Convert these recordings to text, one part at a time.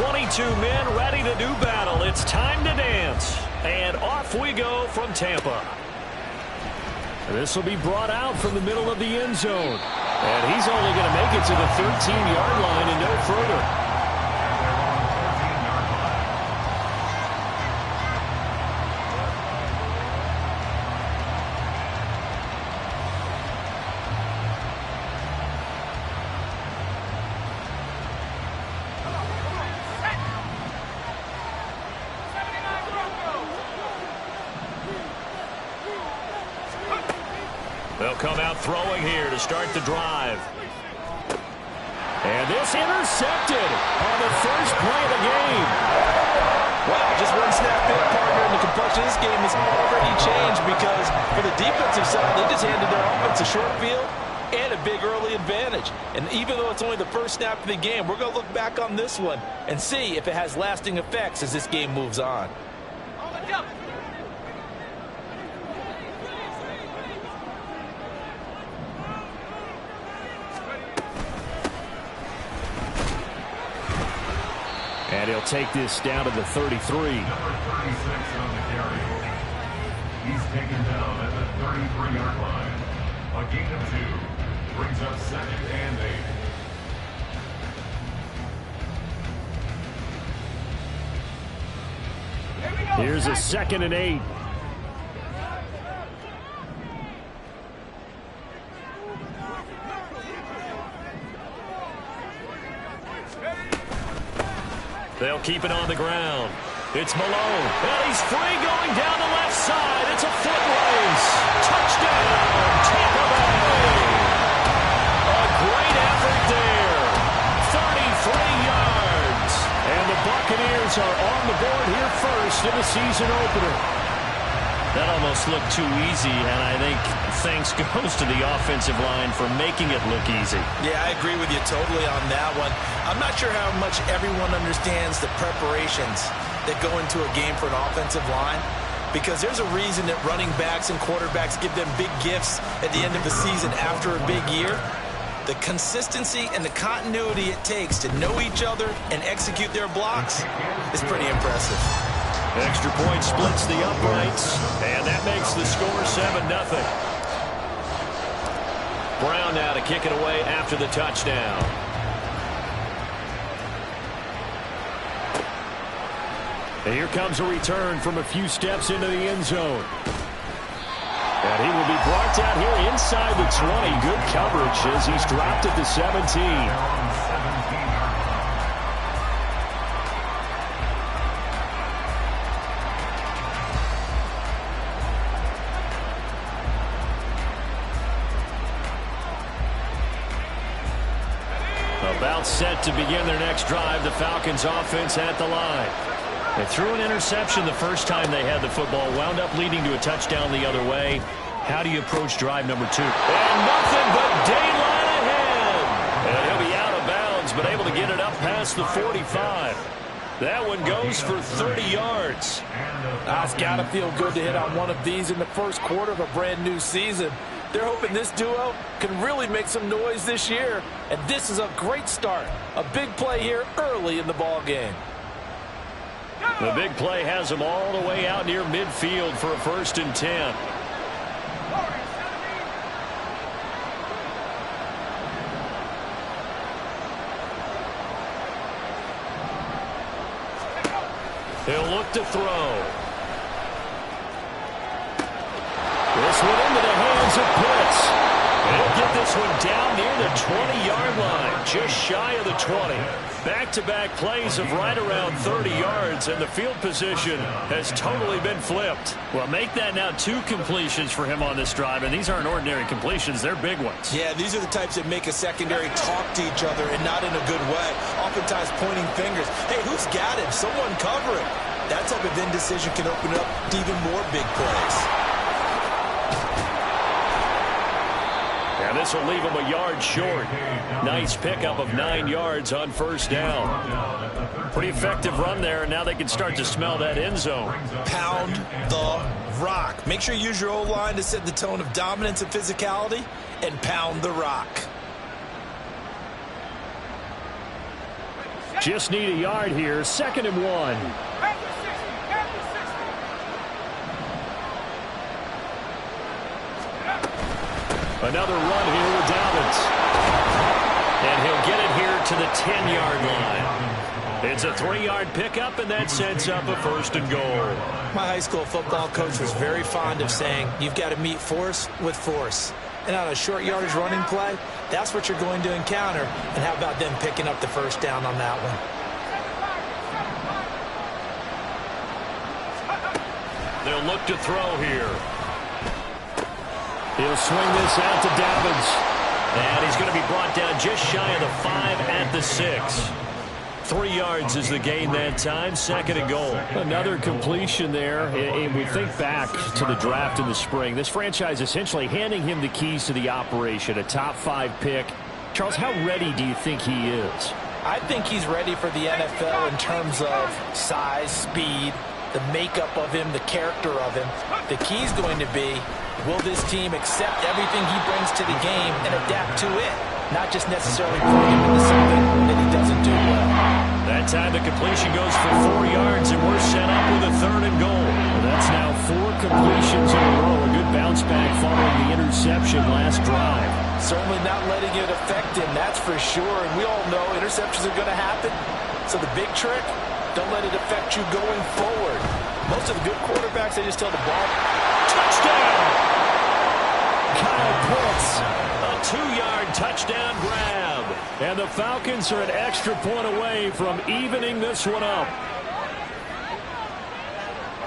22 men ready to do battle. It's time to dance. And off we go from Tampa. This will be brought out from the middle of the end zone. And he's only going to make it to the 13-yard line and no further. They'll come out throwing here to start the drive. And this intercepted on the first play of the game. Well, just one snap in, partner, and the complexion of this game has already changed because for the defensive side, they just handed their offense a short field and a big early advantage. And even though it's only the first snap of the game, we're going to look back on this one and see if it has lasting effects as this game moves on. And he'll take this down to the 33. Number 36 on the carry. He's taken down at the 33-yard line. A gain of 2. Brings up 2nd and 8. Here's a 2nd and 8. They'll keep it on the ground. It's Malone. And he's free going down the left side. It's a foot race. Touchdown, Tampa Bay. A great effort there. 33 yards. And the Buccaneers are on the board here first in the season opener. That almost looked too easy, and I think thanks goes to the offensive line for making it look easy. Yeah, I agree with you totally on that one. I'm not sure how much everyone understands the preparations that go into a game for an offensive line, because there's a reason that running backs and quarterbacks give them big gifts at the end of the season after a big year. The consistency and the continuity it takes to know each other and execute their blocks is pretty impressive. Extra point splits the uprights, and that makes the score 7-0. Brown now to kick it away after the touchdown. And here comes a return from a few steps into the end zone. And he will be brought down here inside the 20. Good coverage as he's dropped at the 17. About set to begin their next drive. The Falcons offense at the line. They threw an interception the first time they had the football. Wound up leading to a touchdown the other way. How do you approach drive number 2? And nothing but daylight ahead. And he'll be out of bounds, but able to get it up past the 45. That one goes for 30 yards. It's got to feel good to hit on one of these in the first quarter of a brand new season. They're hoping this duo can really make some noise this year, and this is a great start. A big play here early in the ball game. The big play has them all the way out near midfield for a 1st and 10. He'll look to throw. This one into the hands of Pitts. He'll get this one down near the 20-yard line, just shy of the 20. Back-to-back plays of right around 30 yards, and the field position has totally been flipped. Well, make that now 2 completions for him on this drive, and these aren't ordinary completions. They're big ones. Yeah, these are the types that make a secondary talk to each other, and not in a good way. Oftentimes pointing fingers. Hey, who's got him? Someone cover him. That type of indecision can open up to even more big plays. And this will leave him a yard short. Nice pickup of 9 yards on 1st down. Pretty effective run there, and now they can start to smell that end zone. Pound the rock. Make sure you use your O-line to set the tone of dominance and physicality, and pound the rock. Just need a yard here. 2nd and 1. Another run here with Dobbins. And he'll get it here to the 10-yard line. It's a 3-yard pickup, and that sets up a 1st and goal. My high school football coach was very fond of saying, you've got to meet force with force. And on a short yardage running play, that's what you're going to encounter. And how about them picking up the 1st down on that one? They'll look to throw here. He'll swing this out to Dobbins. And he's going to be brought down just shy of the 5 at the 6. 3 yards is the gain that time. 2nd and goal. Another completion there. And we think back to the draft in the spring. This franchise essentially handing him the keys to the operation. A top 5 pick. Charles, how ready do you think he is? I think he's ready for the NFL in terms of size, speed, the makeup of him, the character of him. The key's going to be, will this team accept everything he brings to the game and adapt to it? Not just necessarily put him into something that he doesn't do well. That time the completion goes for 4 yards, and we're set up with a 3rd and goal. Well, that's now 4 completions in a row. A good bounce back following the interception last drive. Certainly not letting it affect him, that's for sure. And we all know interceptions are going to happen. So the big trick, don't let it affect you going forward. Most of the good quarterbacks, they just tell the ball, touchdown! Kyle Pitts, a 2-yard touchdown grab. And the Falcons are an extra point away from evening this one up.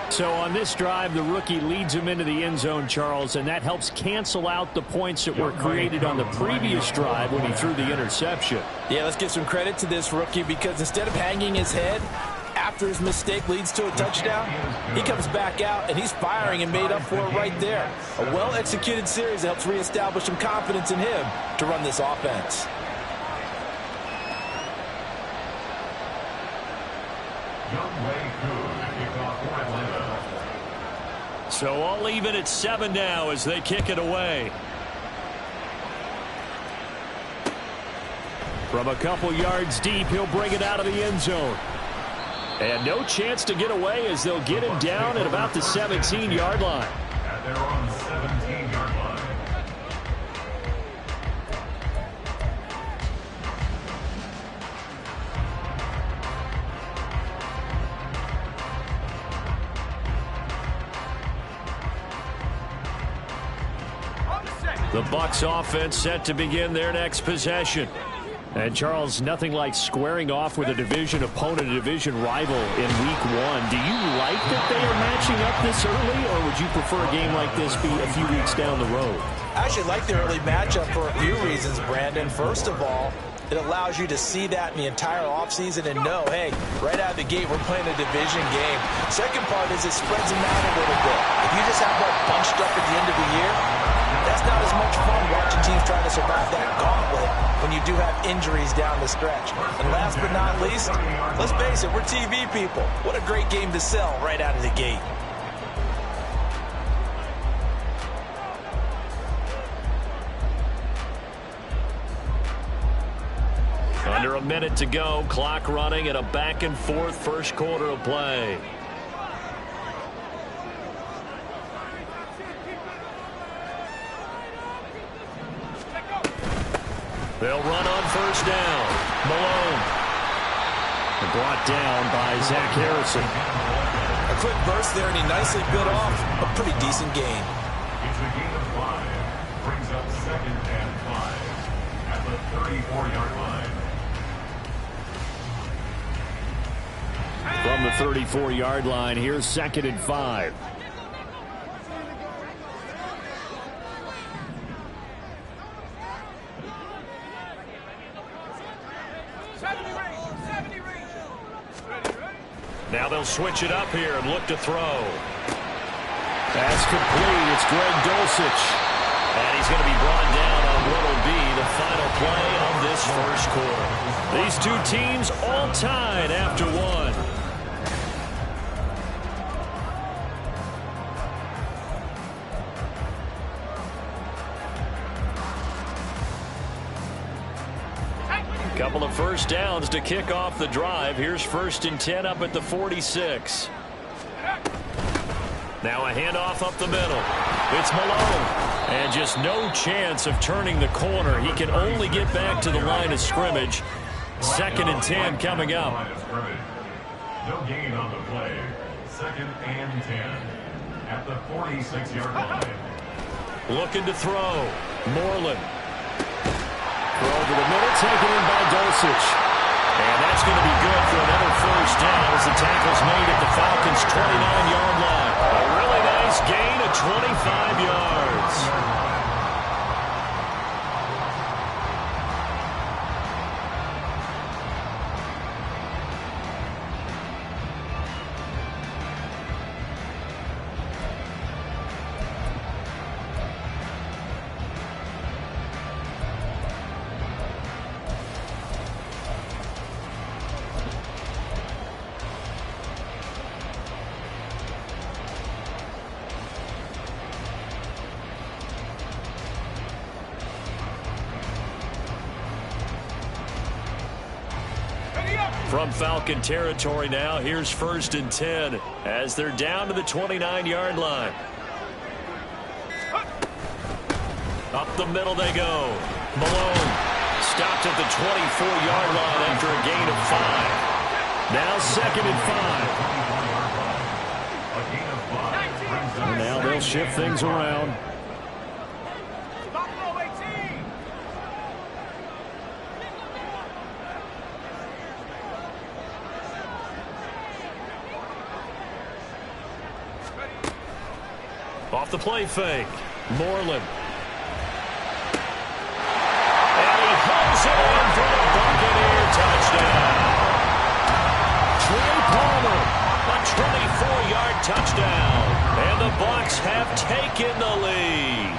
So on this drive, the rookie leads him into the end zone, Charles, and that helps cancel out the points that were created on the previous drive when he threw the interception. Yeah, let's give some credit to this rookie, because instead of hanging his head after his mistake leads to a touchdown, he comes back out and he's firing and made up for it right there. A well-executed series that helps reestablish some confidence in him to run this offense. So all even at 7 now as they kick it away. From a couple yards deep, he'll bring it out of the end zone. And no chance to get away as they'll get him down at about the 17-yard line. At their own 17-yard line. The Bucs offense set to begin their next possession. And, Charles, nothing like squaring off with a division opponent, a division rival in Week 1. Do you like that they are matching up this early, or would you prefer a game like this be a few weeks down the road? I actually like the early matchup for a few reasons, Brandon. First of all, it allows you to see that in the entire offseason and know, hey, right out of the gate, we're playing a division game. Second part is it spreads them out a little bit. If you just have that bunched up at the end of the year, that's not as much fun watching teams trying to survive that gauntlet when you do have injuries down the stretch. And last but not least, let's face it, we're TV people. What a great game to sell right out of the gate. Under a minute to go, clock running, and a back-and-forth first quarter of play. They'll run on first down. Malone. Brought down by Zach Harrison. A quick burst there, and he nicely bit off a pretty decent gain. It's a gain of 5. Brings up 2nd and 5 at the 34-yard line. From the 34-yard line, here's 2nd and 5. Now they'll switch it up here and look to throw. Pass complete. It's Greg Dulcich. And he's going to be brought down on what'll be the final play of this first quarter. These two teams all tied after one. Couple of first downs to kick off the drive. Here's 1st and 10 up at the 46. Now a handoff up the middle. It's Malone. And just no chance of turning the corner. He can only get back to the line of scrimmage. 2nd and 10 coming up. No gain on the play. 2nd and 10 at the 46-yard line. Looking to throw. Moreland. Throw over the middle, taken in by Dulcich. And that's going to be good for another first down as the tackle's made at the Falcons' 29-yard line. A really nice gain of 25 yards. From Falcon territory now, here's 1st and 10 as they're down to the 29-yard line. Up the middle they go. Malone stopped at the 24-yard line after a gain of 5. Now 2nd and 5. And now they'll shift things around. Off the play fake. Moreland. And he hauls it in for the Buccaneer touchdown. Trey Palmer, a 24-yard touchdown. And the Bucs have taken the lead.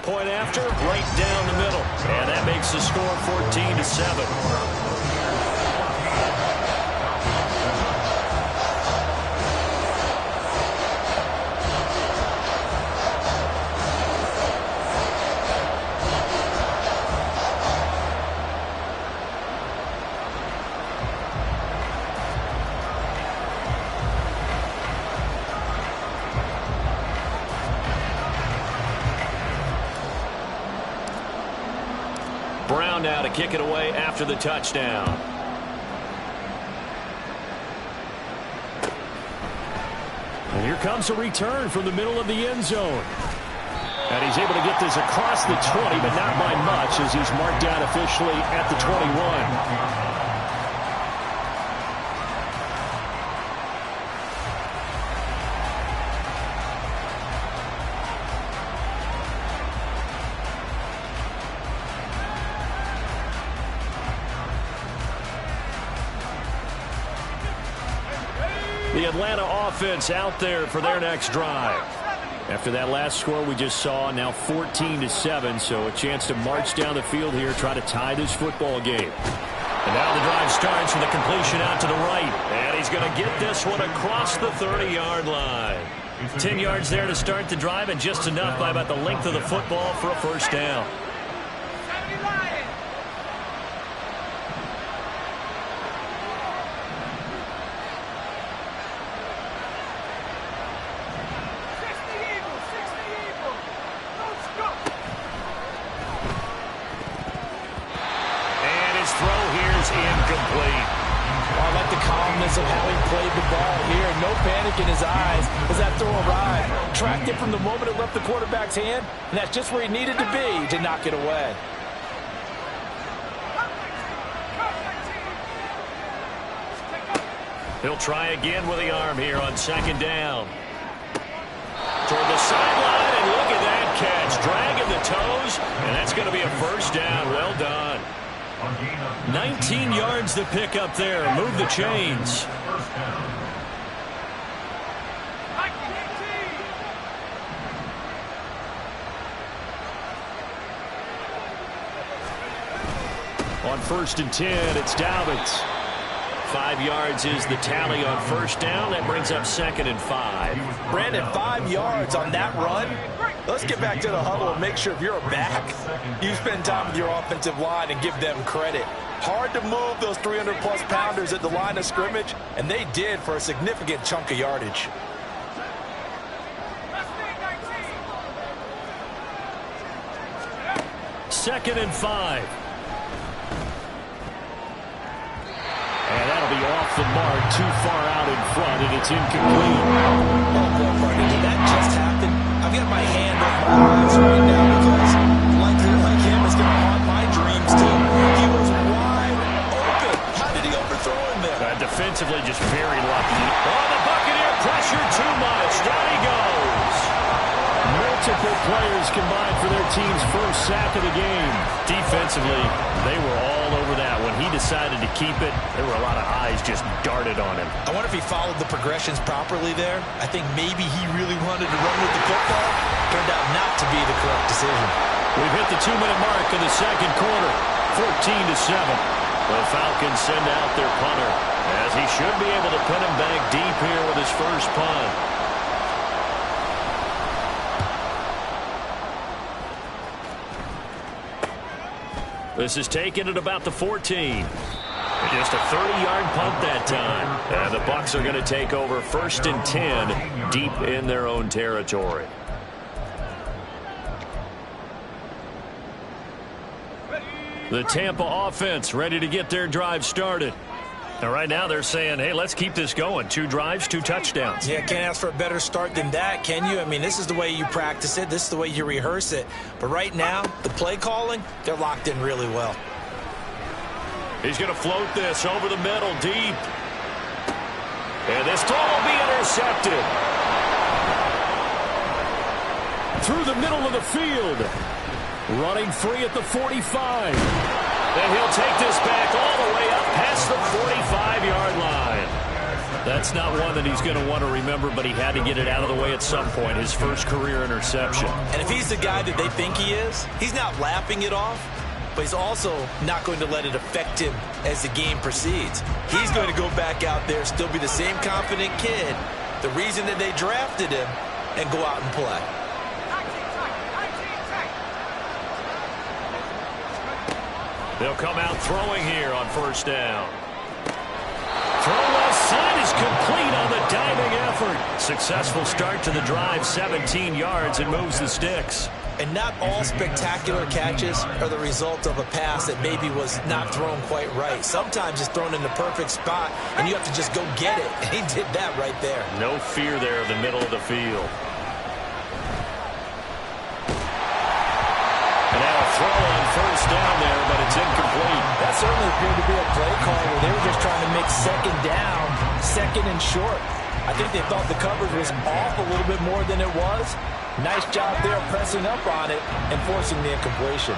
Point after, right down the middle. And that makes the score 14-7. Brown now to kick it away after the touchdown. And here comes a return from the middle of the end zone. And he's able to get this across the 20, but not by much as he's marked down officially at the 21. The Atlanta offense out there for their next drive. After that last score we just saw, now 14-7, so a chance to march down the field here, try to tie this football game. And now the drive starts with a completion out to the right. And he's going to get this one across the 30-yard line. 10 yards there to start the drive, and just enough by about the length of the football for a first down. I like the calmness of how he played the ball here. No panic in his eyes as that throw arrived. Tracked it from the moment it left the quarterback's hand, and that's just where he needed to be to knock it away. He'll try again with the arm here on 2nd down. Toward the sideline, and look at that catch. Dragging the toes, and that's going to be a first down. Well done. 19 yards to pick up there. Move the chains. On 1st and 10, it's Dobbins. 5 yards is the tally on first down. That brings up 2nd and 5. Brandon, 5 yards on that run. Let's get back to the huddle and make sure if you're a back, you spend time with your offensive line and give them credit. Hard to move those 300-plus pounders at the line of scrimmage, and they did for a significant chunk of yardage. Second and 5. And that'll be off the mark, too far out in front, and it's incomplete. Did that just happen? I've got my hand on my eyes right now because, like him, it's going to haunt my dreams, too. He was wide open. How did he overthrow him there? Defensively, just very lucky. Oh, the Buccaneer pressure too much. Down he goes. Multiple players combined for their team's first sack of the game. Defensively, they were all over that. When he decided to keep it, there were a lot of eyes just darted on him. I wonder if he followed the progressions properly there. I think maybe he really wanted to run with the football. Turned out not to be the correct decision. We've hit the 2-minute mark in the second quarter. 14-7. The Falcons send out their punter, as he should be able to put him back deep here with his first punt. This is taken at about the 14. Just a 30-yard punt that time. And the Bucs are going to take over 1st and 10 deep in their own territory. The Tampa offense ready to get their drive started. And right now they're saying, hey, let's keep this going. 2 drives, 2 touchdowns. Yeah, can't ask for a better start than that, can you? I mean, this is the way you practice it. This is the way you rehearse it. But right now, the play calling, they're locked in really well. He's going to float this over the middle, deep. And this throw will be intercepted. Through the middle of the field. Running free at the 45. And he'll take this back all the way up past the 45-yard line. That's not one that he's going to want to remember, but he had to get it out of the way at some point. His first career interception. And if he's the guy that they think he is, he's not laughing it off, but he's also not going to let it affect him as the game proceeds. He's going to go back out there, still be the same confident kid, the reason that they drafted him, and go out and play. They'll come out throwing here on first down. Throw left side is complete on the diving effort. Successful start to the drive, 17 yards, and moves the sticks. And not all spectacular catches are the result of a pass that maybe was not thrown quite right. Sometimes it's thrown in the perfect spot, and you have to just go get it. And he did that right there. No fear there in the middle of the field. And now a throw on first down there, but it's incomplete. That certainly appeared to be a play call where they were just trying to make second down, second and short. I think they thought the coverage was off a little bit more than it was. Nice job there pressing up on it and forcing the incompletion.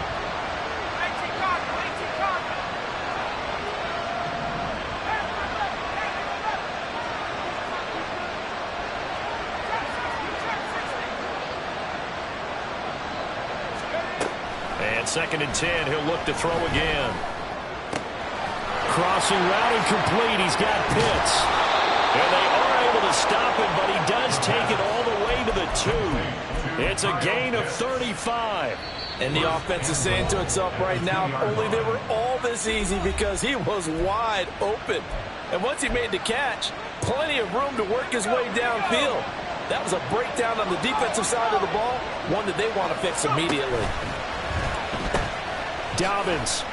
And 2nd and 10, he'll look to throw again. Crossing route incomplete. He's got Pitts. And they are able to stop him, but he does take it all the way to the 2. It's a gain of 35. And the offense is saying to itself right now, if only they were all this easy, because he was wide open. And once he made the catch, plenty of room to work his way downfield. That was a breakdown on the defensive side of the ball, one that they want to fix immediately. Dobbins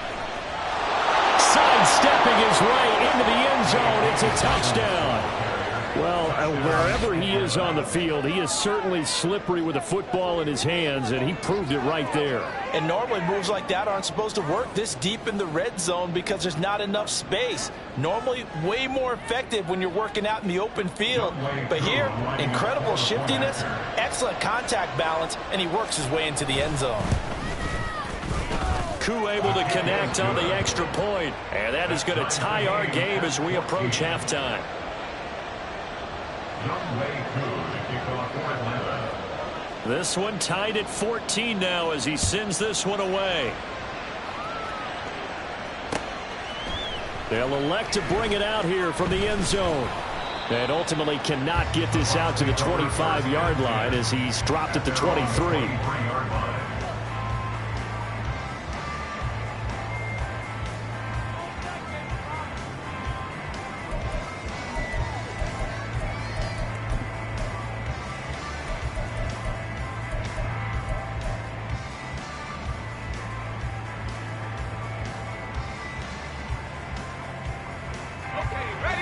sidestepping his way into the end zone. It's a touchdown. Well, wherever he is on the field, he is certainly slippery with a football in his hands, and he proved it right there. And normally moves like that aren't supposed to work this deep in the red zone because there's not enough space. Normally way more effective when you're working out in the open field. But here, incredible shiftiness, excellent contact balance, and he works his way into the end zone. Koo able to connect on the extra point, and that is going to tie our game as we approach halftime. This one tied at 14 now as he sends this one away. They'll elect to bring it out here from the end zone. And ultimately cannot get this out to the 25-yard line as he's dropped at the 23.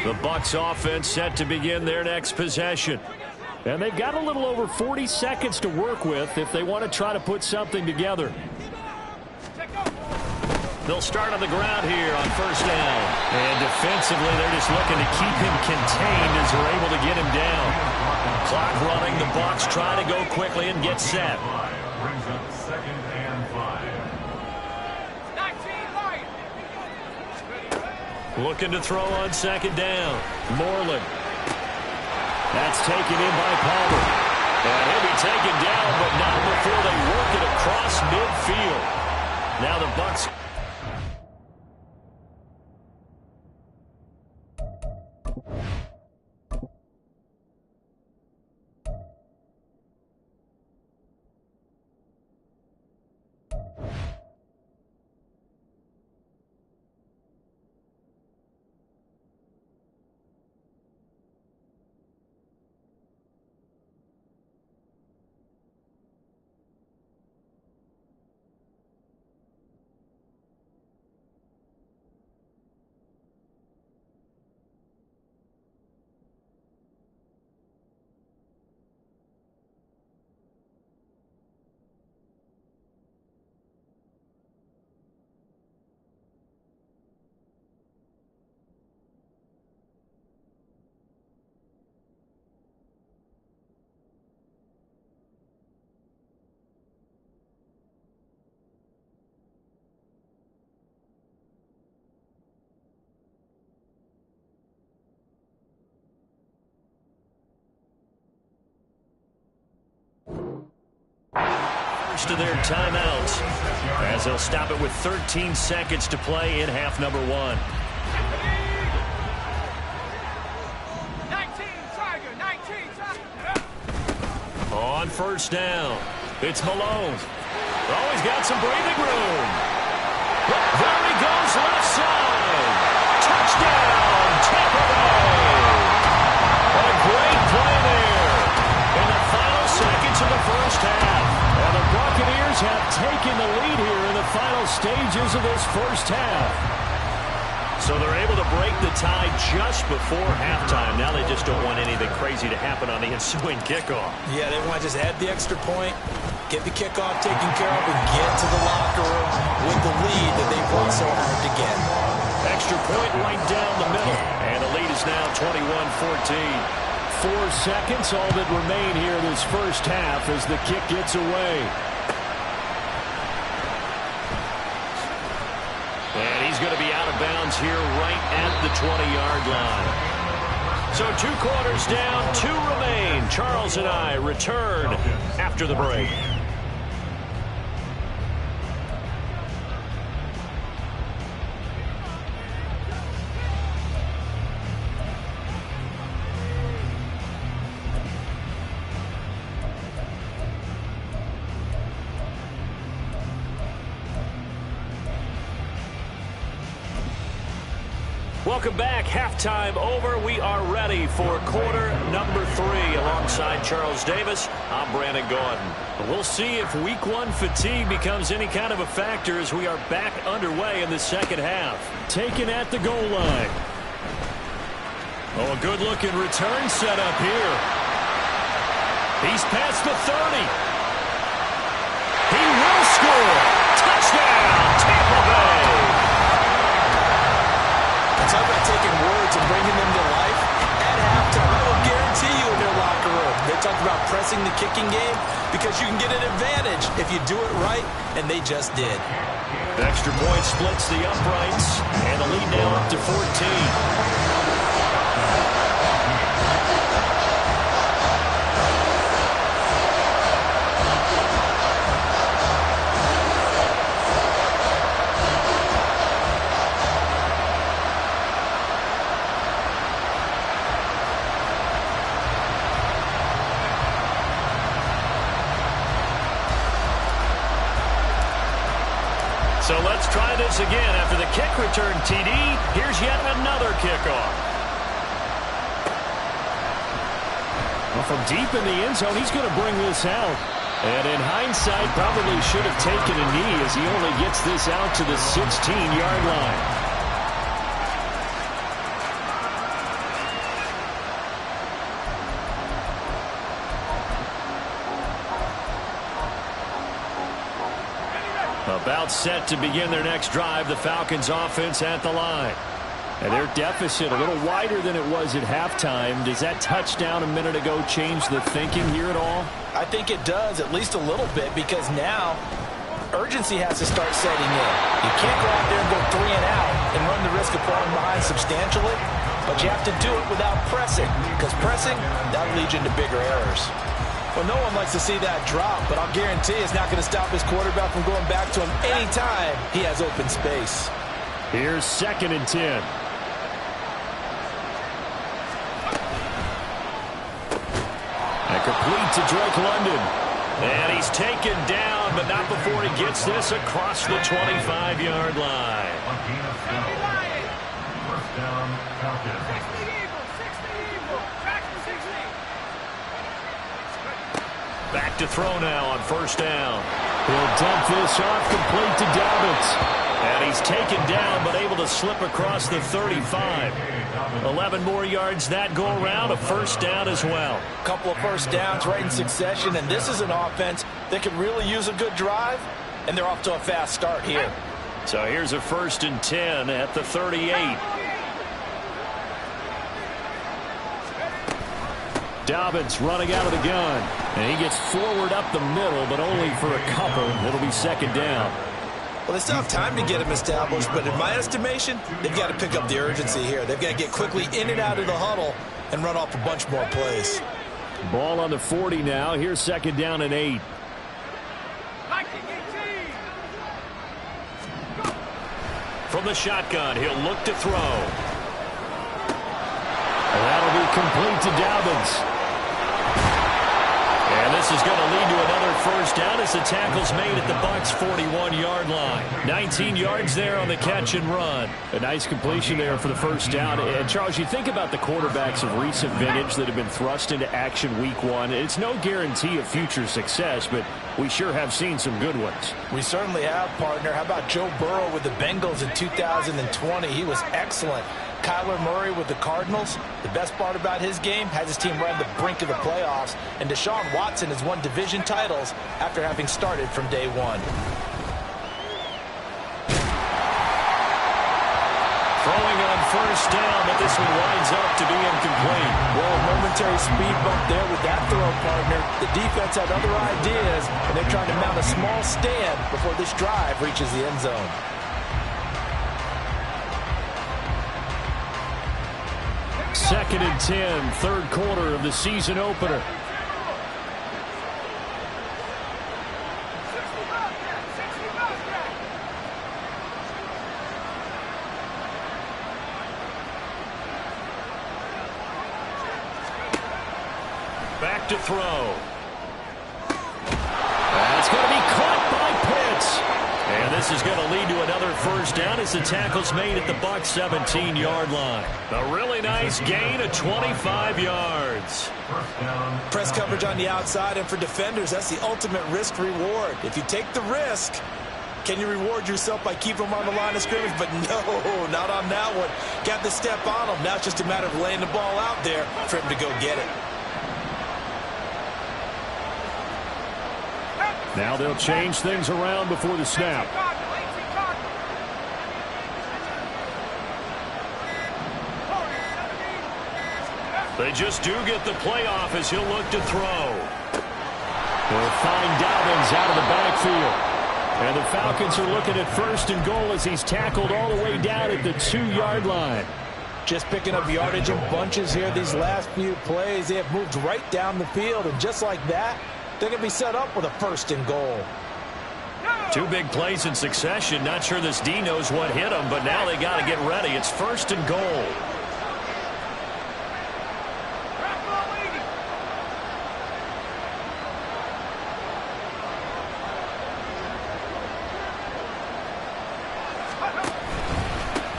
The Bucs offense set to begin their next possession. And they've got a little over 40 seconds to work with if they want to try to put something together. They'll start on the ground here on first down. And defensively, they're just looking to keep him contained as they're able to get him down. Clock running. The Bucs try to go quickly and get set. Brings up 2nd and 5. Looking to throw on second down. Moreland. That's taken in by Palmer. And he'll be taken down, but not before they work it across midfield. Now the Bucs. To their timeouts as they'll stop it with 13 seconds to play in half number 1. 19, Tiger. On first down, it's Malone. He's got some breathing room. There he goes, left side. Touchdown, Tampa Bay. A great play there in the final seconds of the first half. And the Buccaneers have taken the lead here in the final stages of this first half. So they're able to break the tie just before halftime. Now they just don't want anything crazy to happen on the ensuing kickoff. Yeah, they want to just add the extra point, get the kickoff taken care of, and get to the locker room with the lead that they worked so hard to get. Extra point right down the middle. And the lead is now 21-14. 4 seconds, all that remain here this first half as the kick gets away. And he's going to be out of bounds here right at the 20-yard line. So 2 quarters down, 2 remain. Charles and I return after the break. Welcome back. Halftime over. We are ready for quarter number 3. Alongside Charles Davis, I'm Brandon Gordon. We'll see if week 1 fatigue becomes any kind of a factor as we are back underway in the second half. Taken at the goal line. Oh, a good-looking return set up here. He's past the 30. He will score. Touchdown, Tampa Bay. Talk about taking words and bringing them to life. At halftime, I will guarantee you in their locker room, they talked about pressing the kicking game because you can get an advantage if you do it right, and they just did. The extra point splits the uprights, and the lead now up to 14. Let's try this again. After the kick return TD, here's yet another kickoff. Well, from deep in the end zone, he's going to bring this out. And in hindsight, probably should have taken a knee as he only gets this out to the 16-yard line. About set to begin their next drive, the Falcons offense at the line. And their deficit a little wider than it was at halftime. Does that touchdown a minute ago change the thinking here at all? I think it does, at least a little bit, because now urgency has to start setting in. You can't go out there and go 3 and out and run the risk of falling behind substantially, but you have to do it without pressing, because pressing, that leads you into bigger errors. Well, no one likes to see that drop, but I'll guarantee it's not going to stop his quarterback from going back to him anytime he has open space. Here's 2nd and 10. And complete to Drake London. And he's taken down, but not before he gets this across the 25-yard line. First down, Falcons. Back to throw now on 1st down. He'll dump this off complete to Dobbins. And he's taken down but able to slip across the 35. 11 more yards that go around. A 1st down as well. A couple of 1st downs right in succession, and this is an offense that could really use a good drive, and they're off to a fast start here. So here's a 1st and 10 at the 38. Dobbins running out of the gun. And he gets forward up the middle, but only for a couple. It'll be 2nd down. Well, they still have time to get him established, but in my estimation, they've got to pick up the urgency here. They've got to get quickly in and out of the huddle and run off a bunch more plays. Ball on the 40 now. Here's 2nd down and 8. From the shotgun, he'll look to throw. And that'll be complete to Dobbins. And this is going to lead to another 1st down as the tackle's made at the Bucs' 41-yard line. 19 yards there on the catch and run. A nice completion there for the 1st down. And, Charles, you think about the quarterbacks of recent vintage that have been thrust into action week 1. It's no guarantee of future success, but we sure have seen some good ones. We certainly have, partner. How about Joe Burrow with the Bengals in 2020? He was excellent. Kyler Murray with the Cardinals. The best part about his game has his team right on the brink of the playoffs. And Deshaun Watson has won division titles after having started from day 1. Throwing on 1st down, but this one winds up to be incomplete. Well, a momentary speed bump there with that throw, partner. The defense had other ideas, and they're trying to mount a small stand before this drive reaches the end zone. 2nd and 10, 3rd quarter of the season opener. Back to throw. That's going to be caught by Pitts. And this is going to lead to another 1st down as the tackle's made at the Bucs' 17-yard line. A really nice gain of 25 yards. Press coverage on the outside, and for defenders, that's the ultimate risk reward. If you take the risk, can you reward yourself by keeping them on the line of scrimmage? But no, not on that one. Got the step on them. Now it's just a matter of laying the ball out there for him to go get it. Now they'll change things around before the snap. They just do get the playoff as he'll look to throw. They'll find Dobbins out of the backfield. And the Falcons are looking at 1st and goal as he's tackled all the way down at the 2-yard line. Just picking up yardage in bunches here these last few plays. They have moved right down the field, and just like that, they're going to be set up with a 1st and goal. 2 big plays in succession. Not sure this D knows what hit him, but now they got to get ready. It's 1st and goal.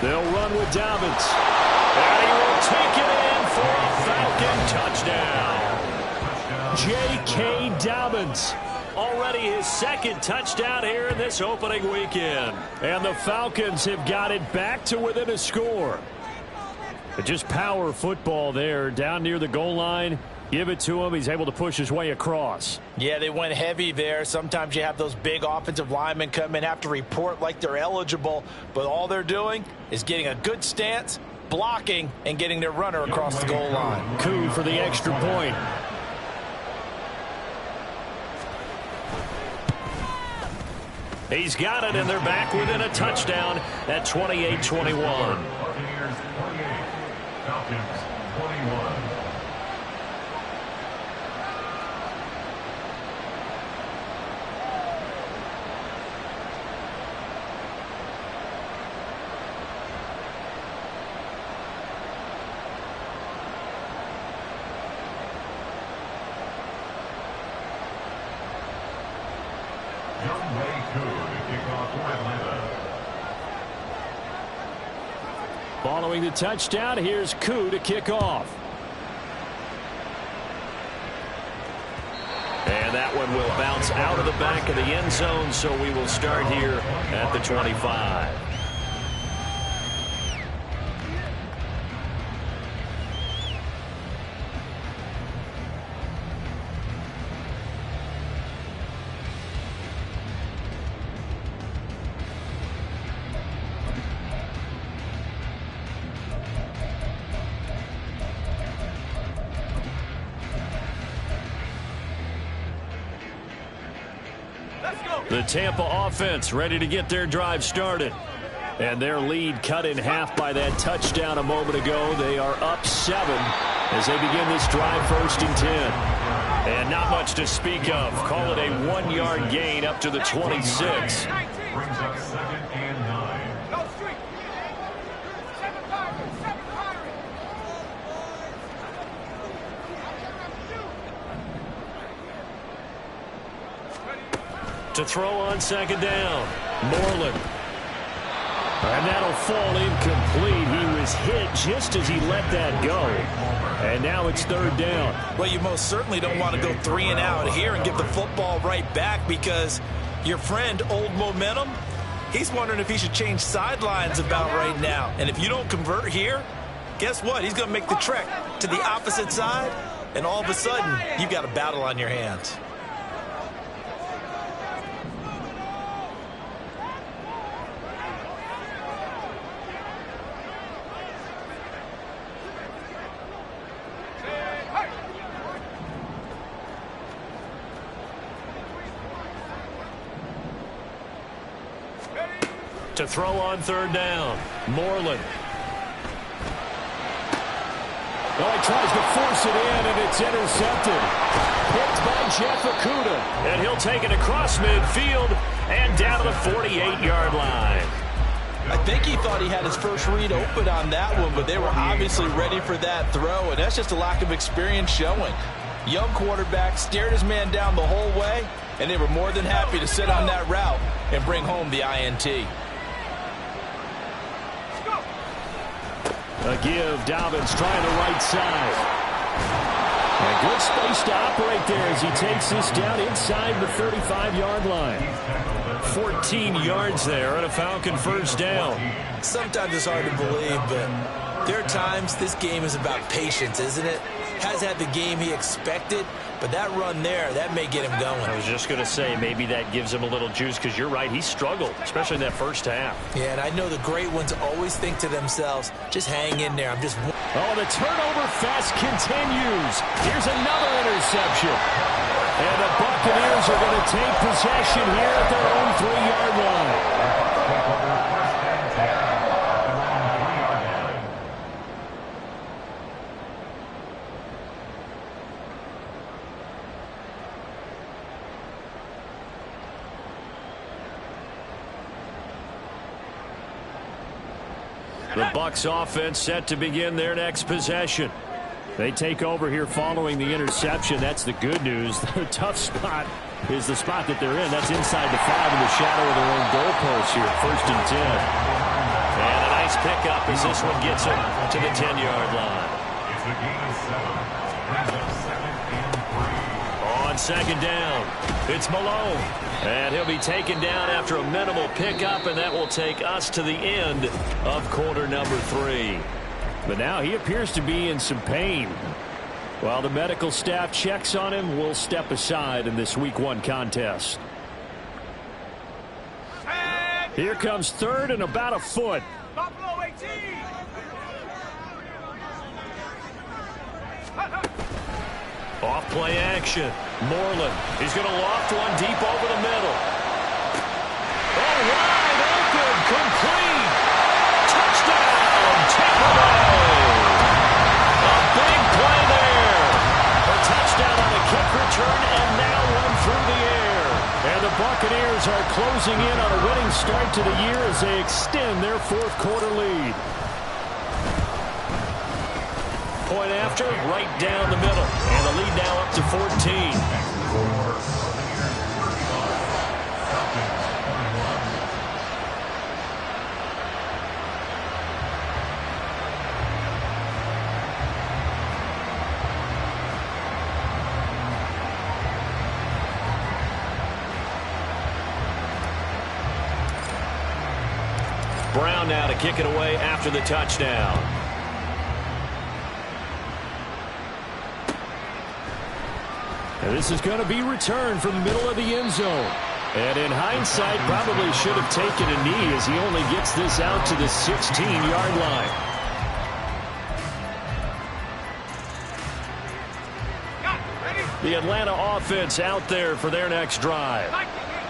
They'll run with Dobbins. And he will take it in for a Falcon touchdown. J.K. Dobbins. Already his second touchdown here in this opening weekend. And the Falcons have got it back to within a score. But just power football there down near the goal line. Give it to him. He's able to push his way across. Yeah, they went heavy there. Sometimes you have those big offensive linemen come in, have to report like they're eligible, but all they're doing is getting a good stance, blocking, and getting their runner across the goal line. Coup for the extra point. He's got it, and they're back within a touchdown at 28-21. Buccaneers 28, Falcons 21. Following the touchdown, here's Koo to kick off. And that one will bounce out of the back of the end zone, so we will start here at the 25. The Tampa offense ready to get their drive started. And their lead cut in half by that touchdown a moment ago. They are up 7 as they begin this drive 1st and 10. And not much to speak of. Call it a 1-yard gain up to the 26. Brings up 2nd and 9. Go street. 7 Pirates. 7 Pirates. To throw on 2nd down. Moreland. And that'll fall incomplete. He was hit just as he let that go. And now it's 3rd down. Well, you most certainly don't want to go 3 and out here and give the football right back, because your friend, Old Momentum, he's wondering if he should change sidelines about right now. And if you don't convert here, guess what? He's going to make the trek to the opposite side, and all of a sudden, you've got a battle on your hands. To throw on 3rd down. Moreland. Oh, he tries to force it in, and it's intercepted. Picked by Jeff Okudah. And he'll take it across midfield and down to the 48-yard line. I think he thought he had his first read open on that one, but they were obviously ready for that throw, and that's just a lack of experience showing. Young quarterback stared his man down the whole way, and they were more than happy to sit on that route and bring home the INT. A give. Dobbins trying the right side. And good space to operate there as he takes this down inside the 35-yard line. 14 yards there and a Falcon 1st down. Sometimes it's hard to believe, but there are times this game is about patience, isn't it? Has had the game he expected, but that run there, that may get him going. I was just going to say, maybe that gives him a little juice, because you're right, he struggled, especially in that first half. Yeah, and I know the great ones always think to themselves, just hang in there. Oh, the turnover fest continues. Here's another interception. And the Buccaneers are going to take possession here at their own 3-yard line. The Bucs offense set to begin their next possession. They take over here following the interception. That's the good news. The tough spot is the spot that they're in. That's inside the 5 in the shadow of their own goalpost here. 1st and 10. And an nice pickup as this one gets him to the 10-yard line. It's a gain of 7. Brings up 2nd and 3. On second down, it's Malone. And he'll be taken down after a minimal pickup, and that will take us to the end of quarter number 3. But now he appears to be in some pain. While the medical staff checks on him, we'll step aside in this Week 1 contest. Here comes third and about a foot. Buffalo 18. Off play action. Moreland. He's going to loft one deep over the middle. Oh, wide open. Complete. Touchdown. Tampa Bay. A big play there. A touchdown on a kick return and now one through the air. And the Buccaneers are closing in on a winning start to the year as they extend their fourth quarter lead. Point after, right down the middle. And the lead now up to 14. Brown now to kick it away after the touchdown. And this is going to be returned from the middle of the end zone. And in hindsight, probably should have taken a knee as he only gets this out to the 16-yard line. The Atlanta offense out there for their next drive.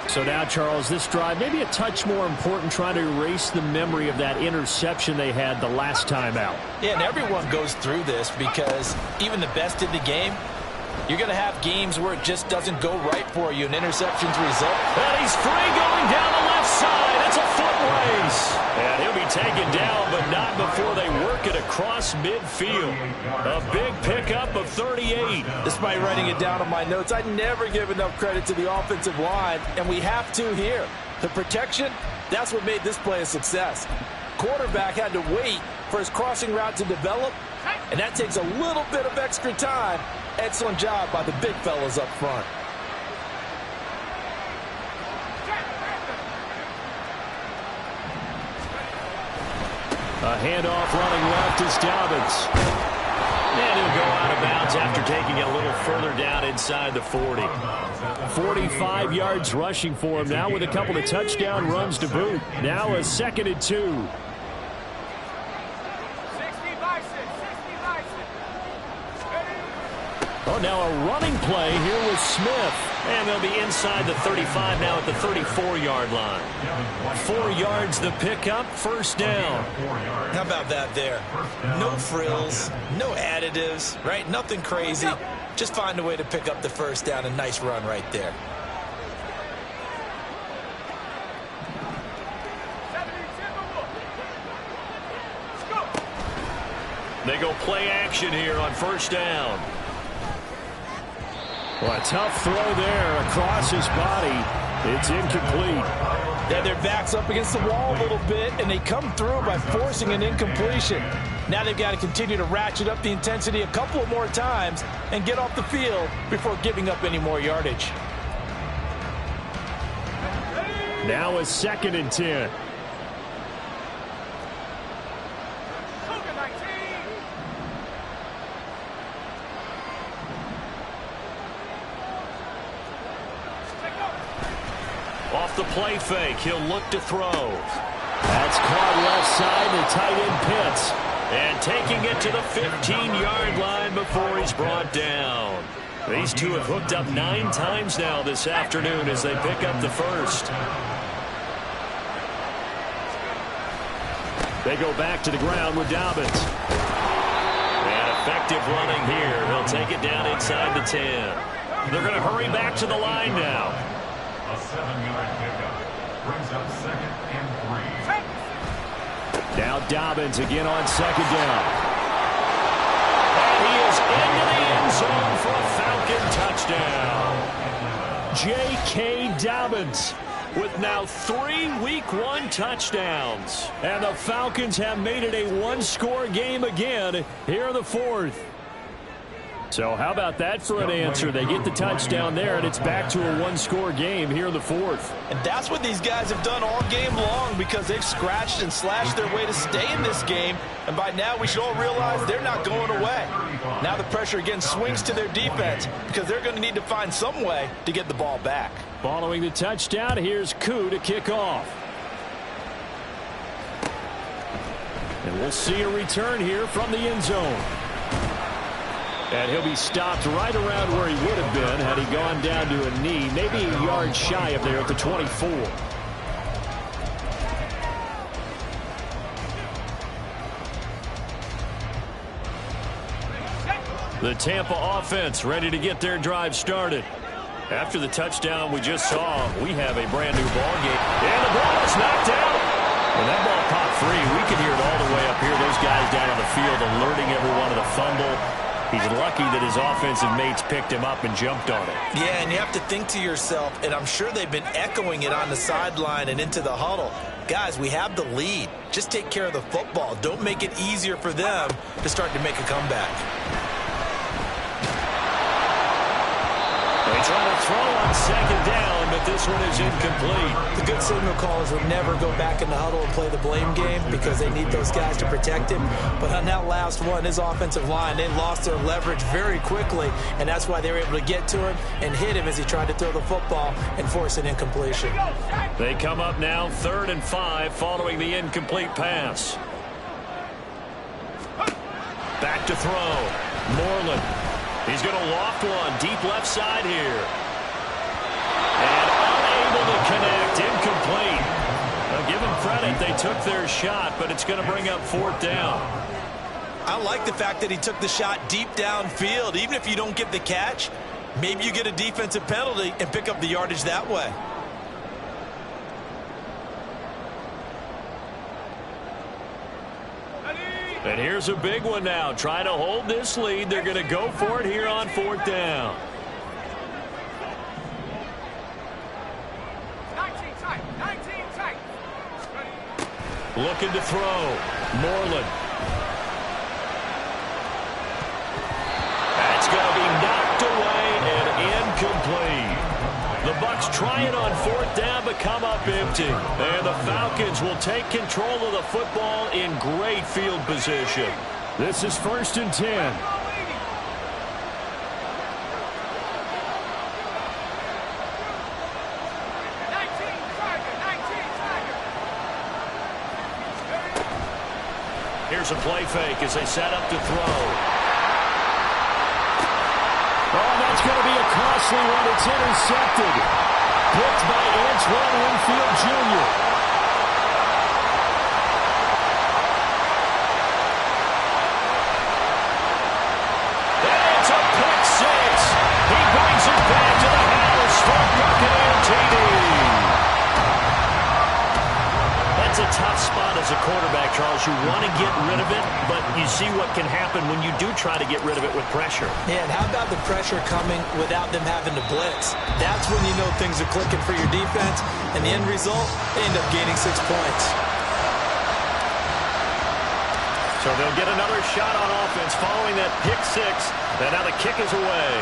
So now, Charles, this drive maybe a touch more important, trying to erase the memory of that interception they had the last time out. Yeah, and everyone goes through this because even the best in the game, you're going to have games where it just doesn't go right for you. An interception's result. And he's free going down the left side. It's a foot race. And he'll be taken down, but not before they work it across midfield. A big pickup of 38. Despite writing it down on my notes, I never give enough credit to the offensive line, and we have to here. The protection, that's what made this play a success. Quarterback had to wait for his crossing route to develop, and that takes a little bit of extra time. Excellent job by the big fellas up front. A handoff running left is Dobbins. And he'll go out of bounds after taking it a little further down inside the 40. 45 yards rushing for him now with a couple of touchdown runs to boot. Now a 2nd and 2. Oh, now a running play here with Smith. And they'll be inside the 35 now at the 34-yard line. 4 yards the pickup, first down. How about that there? No frills, no additives, right? Nothing crazy. Just find a way to pick up the first down. A nice run right there. They go play action here on first down. Well, a tough throw there across his body. It's incomplete. Yeah, their back's up against the wall a little bit, and they come through by forcing an incompletion. Now they've got to continue to ratchet up the intensity a couple more times and get off the field before giving up any more yardage. Now a 2nd and 10. Off the play fake, he'll look to throw. That's caught left side to tight end Pitts. And taking it to the 15-yard line before he's brought down. These two have hooked up 9 times now this afternoon as they pick up the first. They go back to the ground with Dobbins. And effective running here. He'll take it down inside the 10. They're going to hurry back to the line now. A 7-yard pickup brings up 2nd and 3. Now Dobbins again on 2nd down. And he is into the end zone for a Falcon touchdown. J.K. Dobbins. with now 3 Week 1 touchdowns. And the Falcons have made it a one-score game again here in the fourth. So how about that for an answer? They get the touchdown there, and it's back to a one-score game here in the fourth. And that's what these guys have done all game long, because they've scratched and slashed their way to stay in this game. And by now, we should all realize they're not going away. Now the pressure again swings to their defense, because they're going to need to find some way to get the ball back. Following the touchdown, here's Koo to kick off. And we'll see a return here from the end zone. And he'll be stopped right around where he would have been had he gone down to a knee, maybe a yard shy of there at the 24. The Tampa offense ready to get their drive started. After the touchdown we just saw, we have a brand new ball game. And the ball is knocked out. And that ball popped free. We can hear it all the way up here. Those guys down on the field alerting everyone of the fumble. He's lucky that his offensive mates picked him up and jumped on it. Yeah, and you have to think to yourself, and I'm sure they've been echoing it on the sideline and into the huddle. Guys, we have the lead. Just take care of the football. Don't make it easier for them to start to make a comeback. They try to throw on second down, but this one is incomplete. The good signal callers would never go back in the huddle and play the blame game because they need those guys to protect him. But on that last one, his offensive line, they lost their leverage very quickly, and that's why they were able to get to him and hit him as he tried to throw the football and force an incompletion. They come up now 3rd and 5 following the incomplete pass. Back to throw. Moreland. He's going to loft one deep left side here. And unable to connect. Incomplete. Now, give them credit. They took their shot, but it's going to bring up 4th down. I like the fact that he took the shot deep downfield. Even if you don't get the catch, maybe you get a defensive penalty and pick up the yardage that way. And here's a big one now. Trying to hold this lead. They're going to go for it here on 4th down. 19 tight. Looking to throw. Moreland. That's going to be knocked away and incomplete. The Bucs try it on 4th down, but come up empty. And the Falcons will take control of the football in great field position. This is 1st and 10. Here's a play fake as they set up to throw. Oh, that's going to be a costly one. It's intercepted. Picked by Antoine Winfield Jr. And it's a pick six. He brings it back to the house for Buccaneer TD. That's a tough spot as a quarterback, Charles. You want to get rid of it, but you see what can happen when you do try to get rid of it with pressure. Yeah, and how about the pressure coming without them having to blitz? That's when you know things are clicking for your defense, and the end result, they end up gaining 6 points. So they'll get another shot on offense following that pick six, and now the kick is away.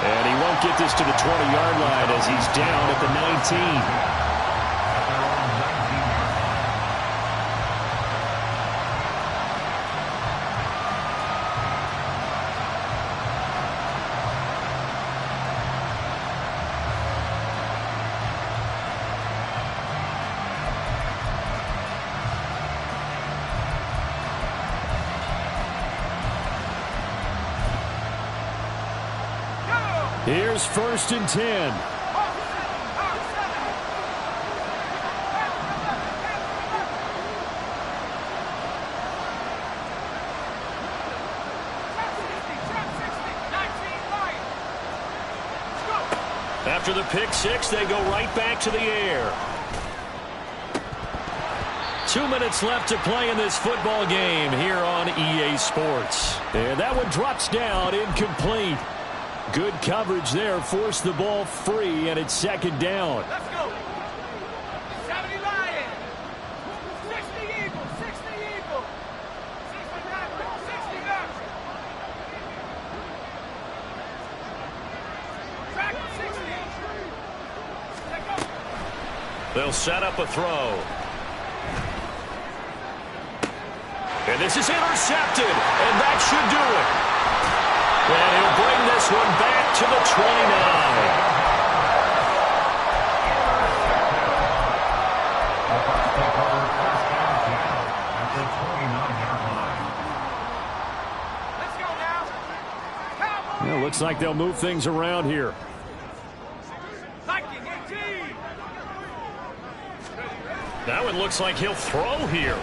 And he won't get this to the 20-yard line as he's down at the 19. Here's 1st and 10. After the pick six, they go right back to the air. 2 minutes left to play in this football game here on EA Sports. And that one drops down, incomplete. Good coverage there, forced the ball free, and it's second down. Let's go. 70 Lions. 60 Eagles. 60 Eagles. 60 Raptors. 60 Ducks. Track 60. Let go. They'll set up a throw. And this is intercepted, and that should do it. And he'll bring this one back to the 29. Let's go now. Cowboys. Well, looks like they'll move things around here. Viking 18. That one looks like he'll throw here.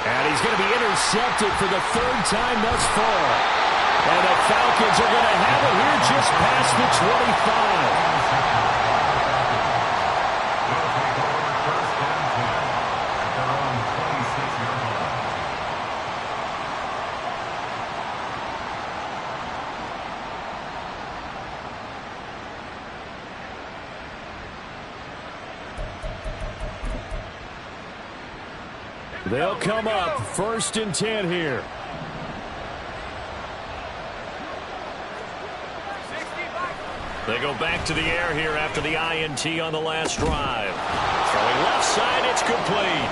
And he's going to be intercepted for the third time thus far. And the Falcons are going to have it here just past the 25. They'll come up 1st and 10 here. 60 Vikings. They go back to the air here after the INT on the last drive. Throwing left side, it's complete.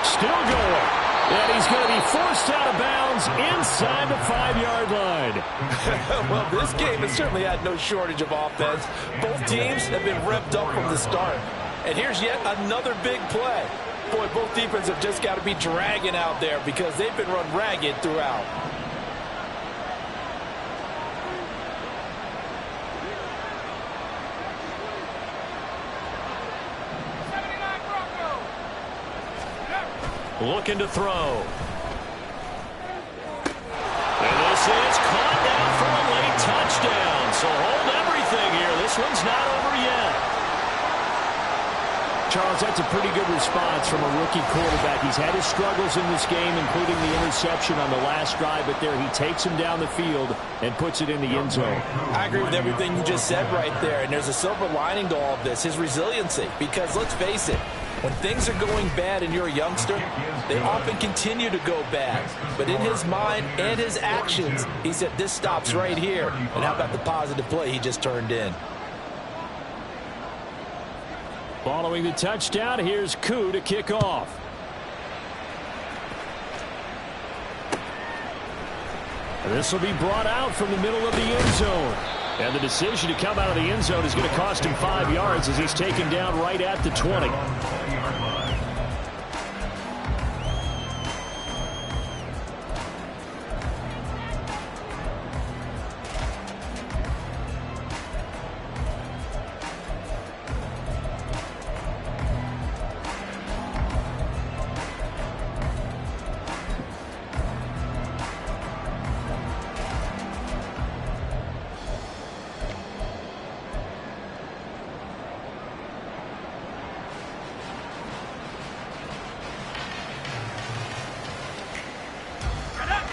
Still going. And he's going to be forced out of bounds inside the 5-yard line. Well, this game has certainly had no shortage of offense. Both teams have been revved up from the start. And here's yet another big play. Boy, both defenses have just got to be dragging out there because they've been run ragged throughout. Looking to throw. And this is caught down for a late touchdown. So hold everything here. This one's not over yet. Charles, that's a pretty good response from a rookie quarterback. He's had his struggles in this game, including the interception on the last drive, but there he takes him down the field and puts it in the end zone. I agree with everything you just said right there, and there's a silver lining to all of this, his resiliency. Because let's face it, when things are going bad and you're a youngster, they often continue to go bad. But in his mind and his actions, he said, this stops right here. And how about the positive play he just turned in? Following the touchdown, here's Koo to kick off. And this will be brought out from the middle of the end zone. And the decision to come out of the end zone is going to cost him 5 yards as he's taken down right at the 20.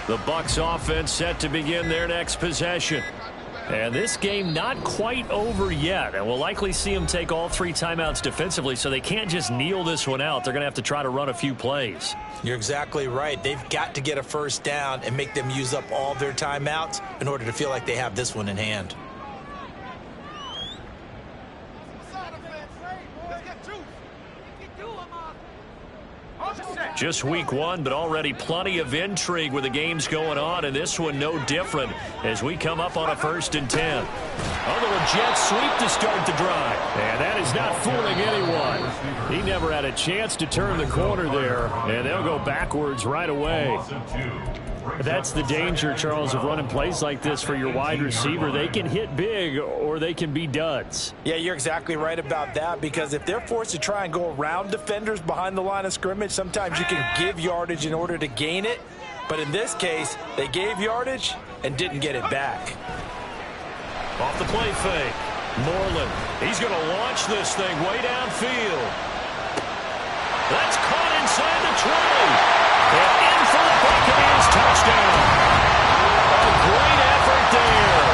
The Bucs offense set to begin their next possession. And this game not quite over yet. And we'll likely see them take all 3 timeouts defensively, so they can't just kneel this one out. They're going to have to try to run a few plays. You're exactly right. They've got to get a first down and make them use up all their timeouts in order to feel like they have this one in hand. Just week 1, but already plenty of intrigue with the games going on, and this one no different as we come up on a 1st and 10. A little jet sweep to start the drive. And that is not fooling anyone. He never had a chance to turn the corner there, and they'll go backwards right away. That's the danger, Charles, of running plays like this for your wide receiver. They can hit big or they can be duds. Yeah, you're exactly right about that, because if they're forced to try and go around defenders behind the line of scrimmage, sometimes you can give yardage in order to gain it. But in this case, they gave yardage and didn't get it back. Off the play fake. Moreland, he's going to launch this thing way downfield. That's caught inside the 20. And in for the Buccaneers touchdown. A great effort there.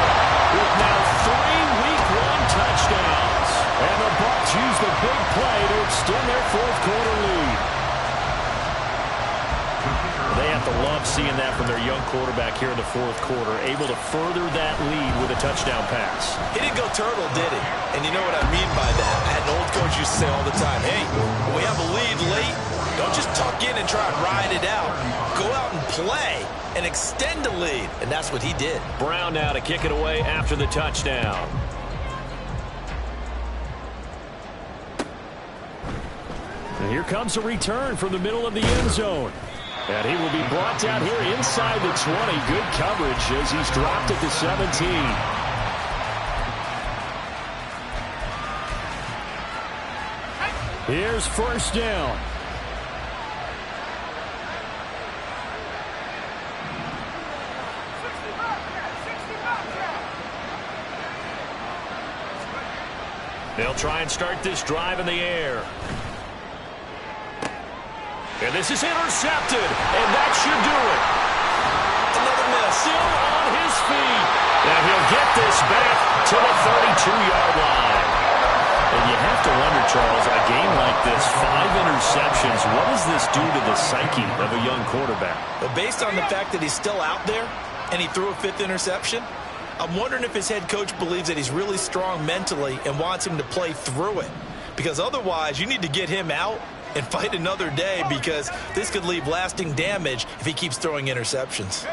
With now 3 Week 1 touchdowns. And the Bucs use the big play to extend their fourth-quarter lead. They have to love seeing that from their young quarterback here in the fourth quarter, able to further that lead with a touchdown pass. He didn't go turtle, did he? And you know what I mean by that. I had an old coach used to say all the time, hey, when we have a lead late, don't just tuck in and try and ride it out. Go out and play and extend the lead. And that's what he did. Brown now to kick it away after the touchdown. And here comes a return from the middle of the end zone. And he will be brought down here inside the 20. Good coverage as he's dropped at the 17. Here's first down. They'll try and start this drive in the air. And this is intercepted, and that should do it. Another miss. Still on his feet. And he'll get this back to the 32-yard line. And you have to wonder, Charles, a game like this, 5 interceptions, what does this do to the psyche of a young quarterback? But based on the fact that he's still out there and he threw a 5th interception, I'm wondering if his head coach believes that he's really strong mentally and wants him to play through it. Because otherwise, you need to get him out and fight another day, because this could leave lasting damage if he keeps throwing interceptions.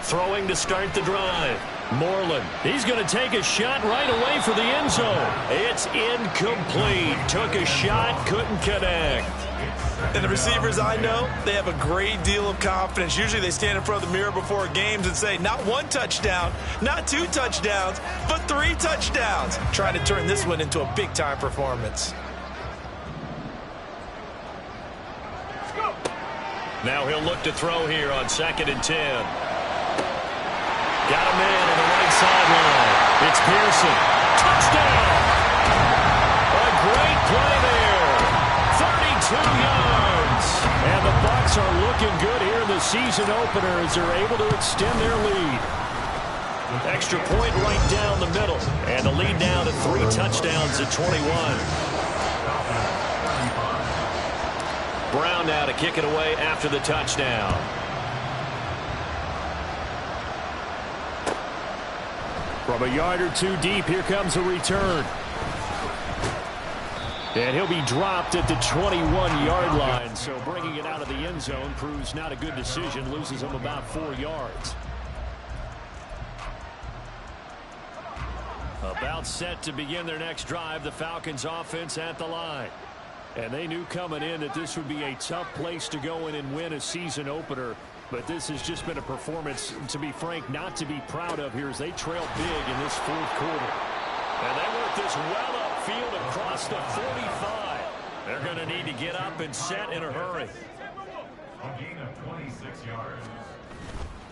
Throwing to start the drive. Moreland, he's going to take a shot right away for the end zone. It's incomplete. Took a shot, couldn't connect. And the receivers I know, they have a great deal of confidence. Usually they stand in front of the mirror before games and say, not 1 touchdown, not 2 touchdowns, but 3 touchdowns. Trying to turn this one into a big-time performance. Now he'll look to throw here on 2nd and 10. Got a man on the right sideline. It's Pearson. Touchdown! A great play there. 32 yards. And the Bucs are looking good here in the season opener as they're able to extend their lead. Extra point right down the middle. And the lead now to 3 touchdowns at 21. Brown now to kick it away after the touchdown. From a yard or 2 deep, here comes a return. And he'll be dropped at the 21-yard line. So bringing it out of the end zone proves not a good decision. Loses him about 4 yards. About set to begin their next drive. The Falcons offense at the line. And they knew coming in that this would be a tough place to go in and win a season opener. But this has just been a performance, to be frank, not to be proud of here as they trail big in this fourth quarter. And they work this well upfield across the 45. They're going to need to get up and set in a hurry. A gain of 26 yards.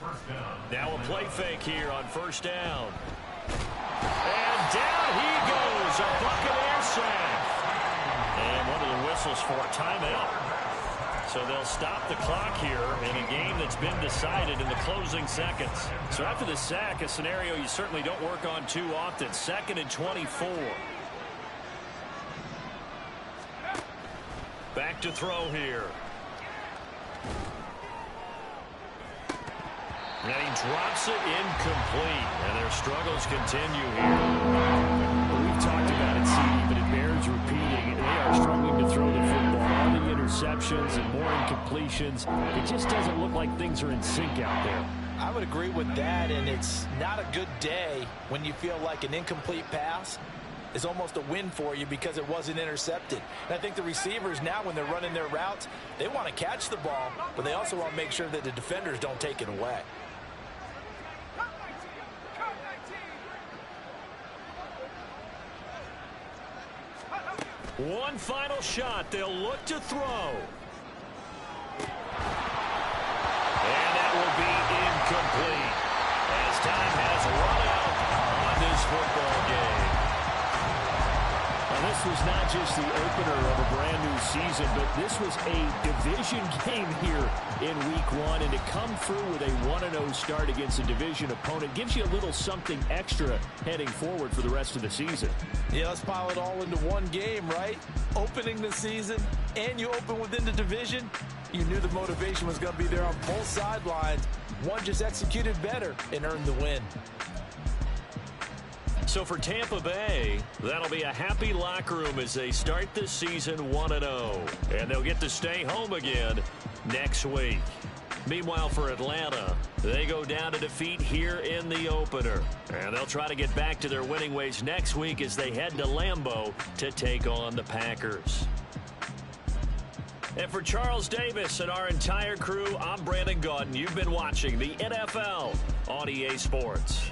First down. Now a play fake here on first down. And down he goes. A Buccaneer sack. And one of the whistles for a timeout. So they'll stop the clock here in a game that's been decided in the closing seconds. So after the sack, a scenario you certainly don't work on too often. 2nd and 24. Back to throw here. And he drops it incomplete. And their struggles continue here. We've talked about it, CD, but it bears repeating. They are struggling to throw the football. All the interceptions and more incompletions. It just doesn't look like things are in sync out there. I would agree with that, and it's not a good day when you feel like an incomplete pass is almost a win for you because it wasn't intercepted. And I think the receivers now, when they're running their routes, they want to catch the ball, but they also want to make sure that the defenders don't take it away. One final shot. They'll look to throw. And that will be incomplete as time has run out on this football game. Well, this was not just the opener of a brand-new season, but this was a division game here in Week 1. And to come through with a 1-0 start against a division opponent gives you a little something extra heading forward for the rest of the season. Yeah, let's pile it all into one game, right? Opening the season, and you open within the division. You knew the motivation was going to be there on both sidelines. One just executed better and earned the win. So for Tampa Bay, that'll be a happy locker room as they start this season 1-0. And they'll get to stay home again next week. Meanwhile, for Atlanta, they go down to defeat here in the opener. And they'll try to get back to their winning ways next week as they head to Lambeau to take on the Packers. And for Charles Davis and our entire crew, I'm Brandon Gaudin. You've been watching the NFL on EA Sports.